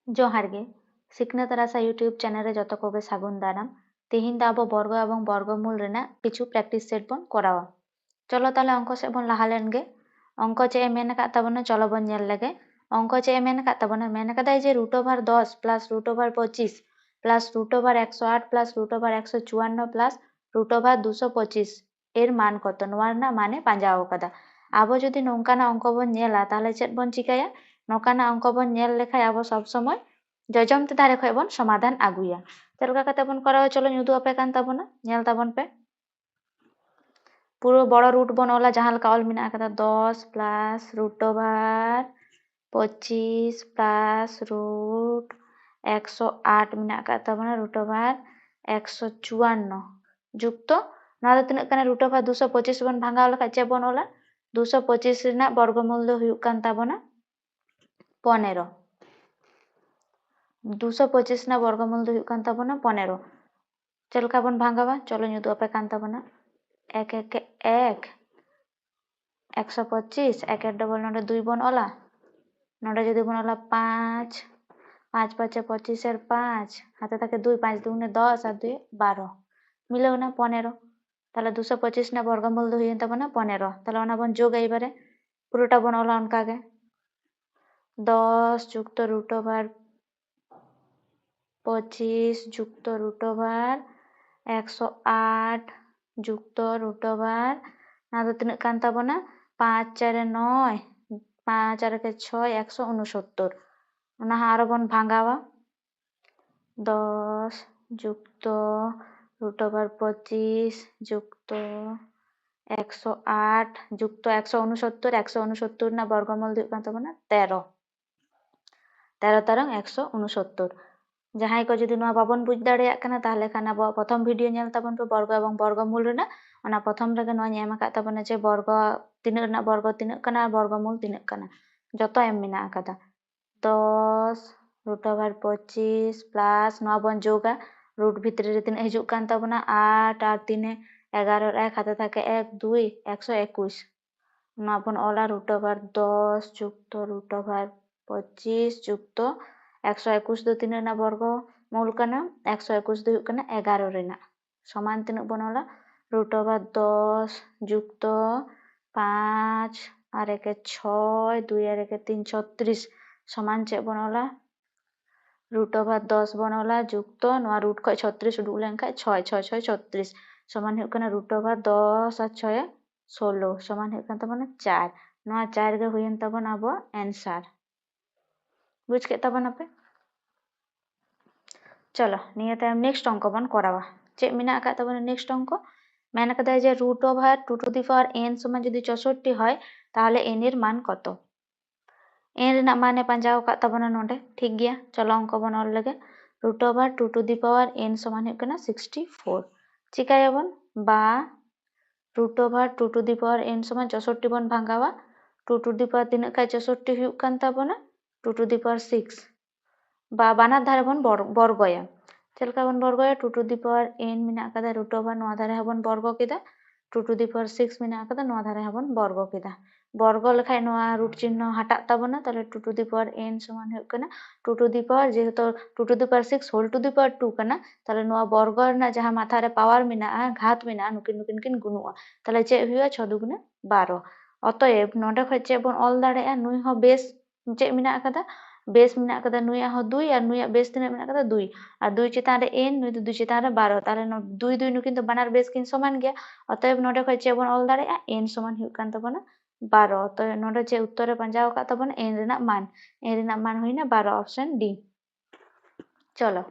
जोहार गे सिखनात रासा YouTube channel रे जतो कोगे सागुन दाराम तेहिन दा आबो बर्ग एवं बर्गमूल रेना किछु प्रैक्टिस सेट बन करावा चलो ताले अंक से बन लहा लेन गे अंक चे मेन का ताबना चलो बन नेल लेगे अंक चे मेन का ताबना मेन कदाय जे root over 10 plus root over 25 plus root over 108 plus root over 154 plus root over 225 एर मान कत नोवा रेना माने पांजाव कदा आबो जदि नोंकाना अंक बन नेला ताले चेद बन चिकाया नोकाना अंक बन नेल लेखाय आबो सब समय जजम ते धारे खय बन समाधान आगुया चलका कते बन करावा चलो ᱧᱩᱫᱩ आपे कान ताबना नेल ताबन पे पूरा बड़ा रूट बन ओला जहां लका ऑल मिना कदा 10 plus root over 25 plus root 108 मिना का ताबना रूट ओवर 154 जुक्तो ना दो तिना कना रूट ओवर 225 बन भांगा लका चे बन ओला 225 रेना वर्गमूल दो हुयुक कान ताबना 15 225 ना वर्गमूल दो हुयुक कान ताबना 15 चलका बन भांगावा चलो ᱧᱩᱫᱩ आपे कान ताबना 1 1 1 125 1 डबल नोडे 2 बन ओला नोडे जदि बन ओला 5 5 5 25 एर 5 हाथे थाके 2 5 2 10 और 2 12 मिलाव ना 15 ताले 225 ना वर्गमूल दो हुयुन ताबना 15 ताले ओना बन जोग एबारे पुरोटा बन ओला उनका गे 10 जुक्त रूट ओवर 25 जुक्त रूट ओवर 108 जुक्त रूट ओवर ना दो तिना कान ताबना 5 4 9 5 4 के 6 169 ओना हारो बन भांगावा 10 जुक्त रूट ओवर 25 जुक्त 108 जुक्त 169 169 ना वर्गमूल दो कान ताबना 13 13 तरंग 169 जहां को जदि नोआ बाबन बुझ दाड़ेया कना ताहले खान अब प्रथम वीडियो नेल ताबन पे वर्ग एवं वर्गमूल रेना ओना प्रथम रेगे नोआ एम का ताबना जे वर्ग तिना रेना वर्ग तिना कना वर्गमूल तिना कना जतो एम मिना कदा 10 रूट ओवर 25 प्लस नोआ बन जोगा रूट भितरे रे तिना हिजुक कान ताबना 8 और 3 11 और 1 हाथे थाके 1 2 121 नोआ बन ओला रूट ओवर 10 जुक्त रूट ओवर 25 जुक्त 121 दो तीन रेना वर्ग मूल कना 121 दो हुयुक कना 11 रेना समान तिना बन ओला रूट ओवर 10 जुक्त 5 और 1 6 2 और 1 3 36 समान चे बन ओला रूट ओवर 10 बन ओला जुक्त नोआ रूट खय 36 उडुक लेन खाय 6 6 6 36 समान हुयुक कना रूट ओवर 10 और 6 16 समान हुयुक कान ताबना 4 नोआ 4 गे हुयन ताबन अब आंसर बुझ के ताबन पे चलो निया तायम नेक्स्ट अंक बन करावा चे मिना का ताबन नेक्स्ट अंक मैंने कदा जे root over 2 to the power n समान जदि 64 হয় তাহলে n এর মান কত n रेना माने पांजाव का ताबना नोडे ठीक गया चलो अंक बन ऑल लगे root over 2 to the power n समान हुयुक कना 64 चिकायाबन बा root over 2 to the power n समान 64 बन भांगावा 2 टू द पावर तिना का 64 हुयुक कान ताबना 2 टू द पावर 6 बा बाना धारे बन बर्गया चलका बन बर्गया 2 टू द पावर n मिना कदा रूट ओवर नोआ धारे हबन बर्ग केदा 2 टू द पावर 6 मिना कदा नोआ धारे हबन बर्ग केदा बर्ग लेखाय नोआ रूट चिन्ह हटा ताबना ताले 2 टू द पावर n समान हुयुक कना 2 टू द पावर जेहेतु 2 to the power 6 whole to the power 2 कना ताले नोआ बर्ग ना जहां माथा रे पावर मिना घात मिना नुकिन नुकिन किन गुनुआ ताले चे हुआ 6 दुगुने 12 अतएव नोडे खय चे बन ऑल दाड़ेया नुई हो बेस चे मिना कदा बेस मिना कदा नुया हो 2 और नुया बेस तिना मिना कदा 2 और 2 चितान रे n नुई 2 चितान रे 12 ताले 2 2 नुकिन तो बानार बेस किन समान गया अतएव नोडे खय चे बन ऑल दाड़ेया n समान हुयुक कान ताबना 12 तो नोडे चे उत्तर रे पंजाव का ताबना n रेना मान हुइना 12 ऑप्शन डी चलो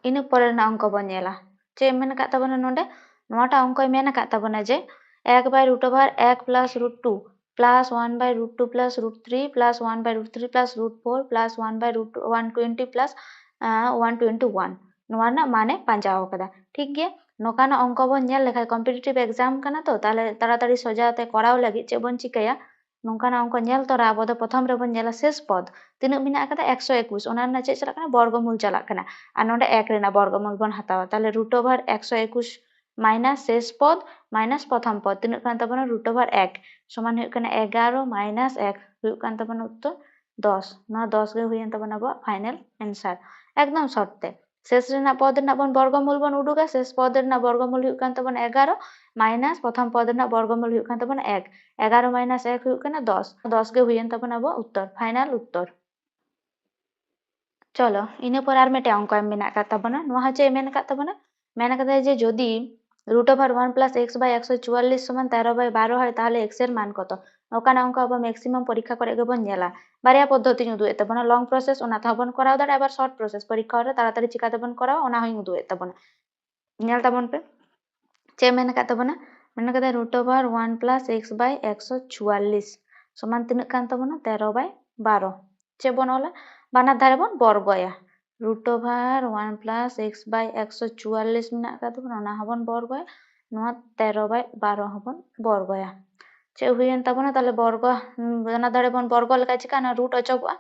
इन परे ना अंक बन नेला चे मेन का ताबना नोडे नोटा अंक मेन का ताबना जे 1 by root over 1 plus root 2 plus 1 by root 2 plus root 3 plus 1 by root 3 plus root 4 plus 1 by root 120 plus 121 नोआ ना माने पांजाव कदा ठीक गया नोकाना अंक बन नेल लेखाय कॉम्पिटिटिव एग्जाम कना तो ताले ताड़ाताड़ी सजाते कराव लागि चे बन चिकाया नोकाना अंक नेल तोरा अब दो प्रथम रे बन नेला शेष पद तिना मिना कदा 121 ओना ना चे चला कना वर्गमूल चला कना आ नोडे 1 रेना वर्गमूल बन हतावा ताले रूट ओवर 121 माइनस शेष पद माइनस प्रथम पद तिना कान ताबना रूट ओवर 1 समान हुयुक कना 11 माइनस 1 हुयुक कान ताबना उत्तर 10 ᱱᱚᱣᱟ 10 ᱜᱮ ᱦᱩᱭᱮᱱ ᱛᱟᱵᱚᱱᱟ ᱟᱵᱚᱣᱟᱜ ᱯᱷᱟᱭᱱᱟᱞ ᱮᱱᱥᱟᱨ ᱮᱠᱫᱚম ᱥᱚᱨᱴ ᱛᱮ শেষ ᱨᱮᱱᱟᱜ ᱯᱚদ ᱨᱮᱱᱟᱜ ᱵᱚᱱ ᱵᱚর্গমূল ᱵᱚᱱ ᱩᱰᱩᱠᱟ শেষ পদ ᱨᱮᱱᱟᱜ বর্গমূল ᱦᱩᱭᱩᱜ ᱠᱟᱱ ᱛᱟᱵᱚᱱᱟ 11 মাইনাস প্রথম পদ রᱮᱱᱟᱜ বর্গমূল ᱦᱩᱭᱩᱜ ᱠᱟᱱ ᱛᱟᱵᱚᱱᱟ 1 11 মাইনাস 1 ᱦᱩᱭᱩᱜ ᱠᱟᱱᱟ 10 10 ᱜᱮ ᱦᱩᱭᱮᱱ ᱛᱟᱵᱚᱱᱟ ᱟᱵᱚᱣᱟᱜ উত্তর ফাইনাল উত্তর চলো ᱤᱱᱟᱹ ᱯᱚᱨ ᱟᱨ ᱢᱤᱫᱴᱮᱱ ᱚঙ্ক ᱮᱢ ᱢᱮᱱᱟᱜ ᱟᱠᱟᱫ ᱛᱟᱵᱚᱱᱟ ᱱᱚᱣᱟ ᱦᱚᱸ ᱪᱮᱫ ᱢᱮᱱ ᱟᱠᱟᱫ ᱛᱟᱵᱚᱱᱟ ᱢᱮᱱ ᱟᱠᱟᱫᱟᱭ ᱡᱮ যদি √1 + x / 144 সমান 13/12 হয় তাহলে x এর মান কত ওখানে অঙ্ক আবার ম্যাক্সিমাম পরীক্ষা করে গেবন নেলা বারিয়া পদ্ধতি উদুᱜ তাবনা লং প্রসেস ওনা তাবন করাও দাড়ে আবার শর্ট প্রসেস পরীক্ষা রে তাড়াতাড়ি চিকা তাবন করাও ওনা হই উদুᱜ তাবনা নেল তাবন पे चे मेन का तबना मेन का √1 + x / 144 समान तिनक कान तबना 13/12 चे बन ओला बाना धारे बन बर्गया √1 + x / 144 मेना का तबना ओना हबन बर्गया नोआ 13/12 हबन बर्गया चे हुयन तबना ताले बर्ग बाना धारे बन बर्ग लेका चिका ना रूट अचगआ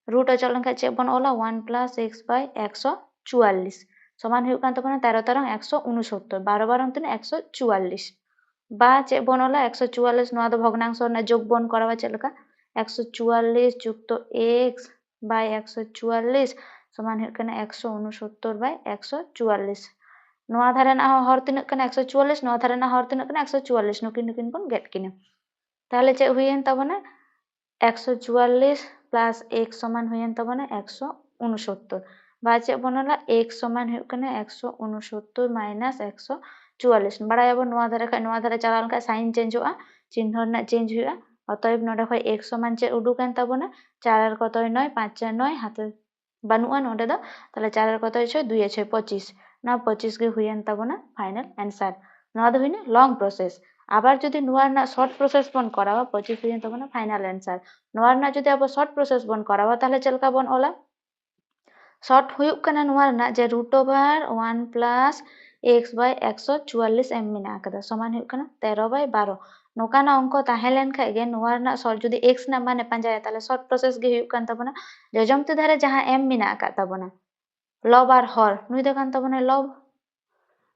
रूट अचल लेका चे बन ओला 1 + x / 144 समान हुयु कान तबना 13 तरंग 169 12 12 तिन 144 बा चे बन ओला 144 नोआ दो भग्नांश ना जोग बन करावा चे लेका 144 যুক্ত x / 144 समान हुयु काना 169/144 नोआ धारे ना हर तिनक काना 144 नोआ धारे ना हर तिनक काना 144 नुकिन नुकिन बन गेट किने ताहले चे हुयन तबना 144 + 1 समान हुयन तबना 169 बा चे बनला x समान हुयु काना 169 - 144 बड़ाया बन नोआ धारे चलाल का साइन चेंज होआ चिन्ह ना चेंज हुआ अतएव नोडे खय x समान चे उडुकन तबना 4 कत 9 5 9 हाते बानुआ नोडे द ताले 4 कत 6 2 6 25 ना 25 गे हुयन तबना फाइनल आंसर नोआ द हुइना लॉन्ग प्रोसेस আবার যদি নোয়ার না শর্ট প্রসেস বন করাবা 25 हुयन तबना फाइनल आंसर নোয়ার না যদি আবার শর্ট প্রসেস বন করাবা তাহলে চলকা বন ওলা शॉर्ट हुयुक कना नोआ रना जे √1 + x / 144 एम मेना कदा समान हुयुक कना 13/12 नोकाना अंक ताहेलेन खाय गे नोआ रना शॉर्ट जुदी x ना माने पांजाया ताले शॉर्ट प्रोसेस गे हुयुक कान तबना जजमते धारे जहां m मेना का तबना लव आर हर नुई दे कान तबना लव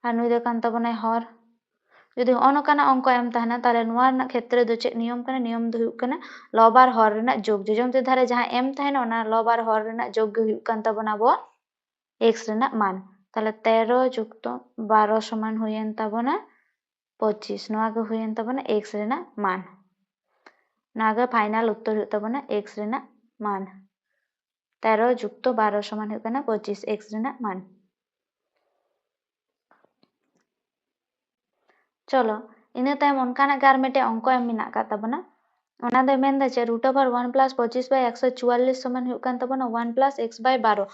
আর নুই দে কান তবনা হর যদি অনকানা অঙ্ক এম তাহনা তাহলে নোয়া রনা ক্ষেত্রে দো চে নিয়ম কানা নিয়ম দো হুয়ুক কানা লব আর হর রনা যোগ জজমতে ধারে जहां m তাহনা ওনা লব আর হর রনা যোগ গে হুয়ুক কান তাবনা আবো x রনা মান তাহলে 13 + 12 সমান হুয়েন তাবনা 25 নোয়া গে হুয়েন তাবনা x রনা মান নাগে ফাইনাল উত্তর হুয়ুক তাবনা x রনা মান 13 + 12 সমান হুয়ুক কানা 25 x রনা মান चलो इन तायम उनकाना गार मेटे अंक एम मेना का तबना ओना दे मेन दा चे √1 + 25/144 समान हुयुक कान तबना 1 + x / 12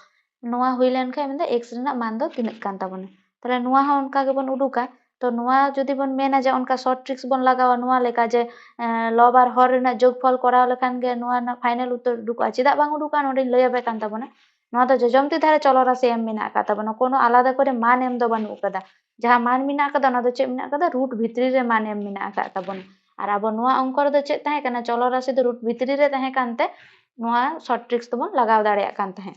नोआ हुई लेन खाय मेन x रना मान दो तिनक कान तबना तले नोआ हा उनका गे बन उडुका तो नोआ जदि बन मेना जे उनका शॉर्ट ट्रिक्स बन लगावा नोआ लेका जे लव आर हर रना जोगफल कराव लेखान गे नोआ ना फाइनल उत्तर उडुका चेदा बांग उडुका नोडे लय आबे कान तबना नोआ दो जजमती धारे चलो राशि एम मेना का तबना कोनो आलादा करे मान एम दो बनु कदा जहां मान मेना कदा ना दो चे मेना कदा रूट भितरी रे मान एम मेना का तबना और अब नोआ अंक रे दो चे ताहे कना चलो राशि दो रूट भितरी रे ताहे कानते नोआ शॉर्ट ट्रिक्स तो बन लगाव दाड़ेया कान ताहे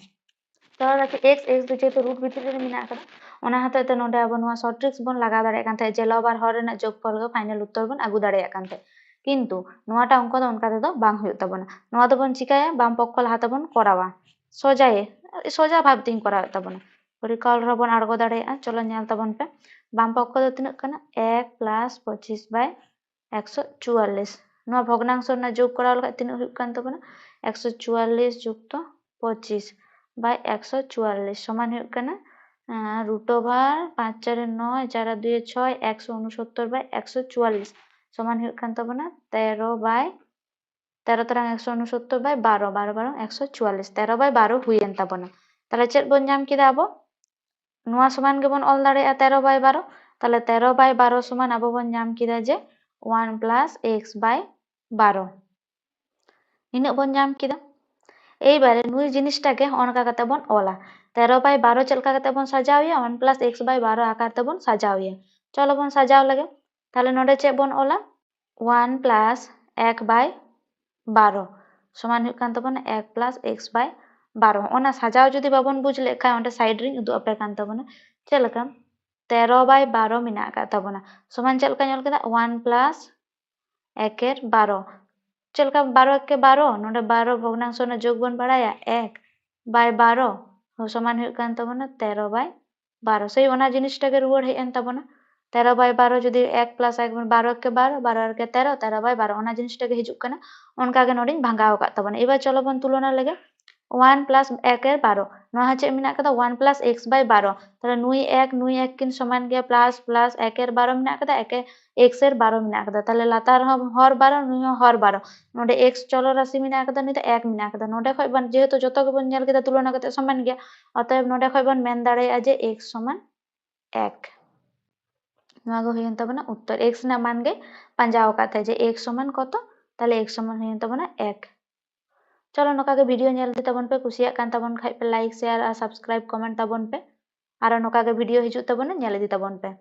चलो राशि x दो चे तो रूट भितरी रे मेना कदा ओना हते ते नोडे अब नोआ शॉर्ट ट्रिक्स बन लगाव दाड़ेया कान ताहे जे लव आर हर रेना जोगफल गे फाइनल उत्तर बन आगु दाड़ेया कान ताहे किंतु नोआटा अंक दो उनका दो बांग हुयु तबना नोआ दो बन चिकाया बाम पक्ष लाहाते बन करावा सोजा भाबतिन कराव तबना परिकल रे बन आड़गो दाड़ेया चलो नेल तबन पे बाम पक्ष दो तिनक कना 1 + 25/144 नोआ भग्नांश ना जोग कराव लगा तिनक हुयुक कान तबना 144 + 25/144 समान हुयुक काना √5 4 9 4 2 6 169/144 समान हुयुक कान तबना 13 तरंग 169/12 12 12 144 13/12 हुयेन तबना ताले चेद बन नाम किदा आबो नोआ समान गे बन ऑल दाड़ेया 13/12 ताले 13/12 समान आबो बन नाम किदा जे 1 + x / 12 इना बन नाम किदा এইবারে নুই জিনিসটাকে অনকা কাতে বন ওলা 13/12 চলকা কাতে বন সাজাওয়া 1 + x / 12 আকার তে বন সাজাওয়া চলো বন সাজাও লাগে তাহলে নডে চে বন ওলা 1 + 1/12 সমান হুয়ুক কান তবন 1 + x / 12 ओना साजाव जदि बाबन बुझ लेखा ओंडे साइड रिंग उदु अपे कान तबना चलका 13/12 मेना का तबना समान चलका नेल केदा 1 + 1 12 चल का 12 के 12 नोडे 12 भग्नांश ना जोग बन बाड़ाया 1 बाय 12 समान हुई कान तबना 13 बाय 12 सही ओना जिनिसटा के रुवाड़ हेज एन तबना 13 बाय 12 जदि 1 प्लस 1 12 के 12 12 के 13 13 बाय 12 ओना जिनिसटा के हिजुग कना ओनका के नोडिन भांगाव का तबना एबार चलो बन तुलना लेगे 1 प्लस 1 er 12 नोहा चे मिना कदा 1 प्लस x बाय 12 ताहले नुई 1 किन समान गया प्लस प्लस 1 er 12 मिना कदा 1 x er 12 मिना कदा ताहले लातार हर 12 नुई हर 12 नोडे x चलो राशि मिना कदा नुई 1 मिना कदा नोडे खय बन जेहेतु जतो के बन नेल केदा तुलना कते समान गया अतएव नोडे खय बन मेन दाड़ेया जे x समान 1 नोआ गो हुयन तबना उत्तर x ना मान गे पांजाव काते जे x समान कत ताहले x समान हुयन तबना 1 चलो नोका के वीडियो नेल तबन पे कुसिया कान तबन खाइ पे लाइक शेयर और सब्सक्राइब कमेंट तबन पे आरो नोका के वीडियो हिजु तबन नेल दी तबन पे।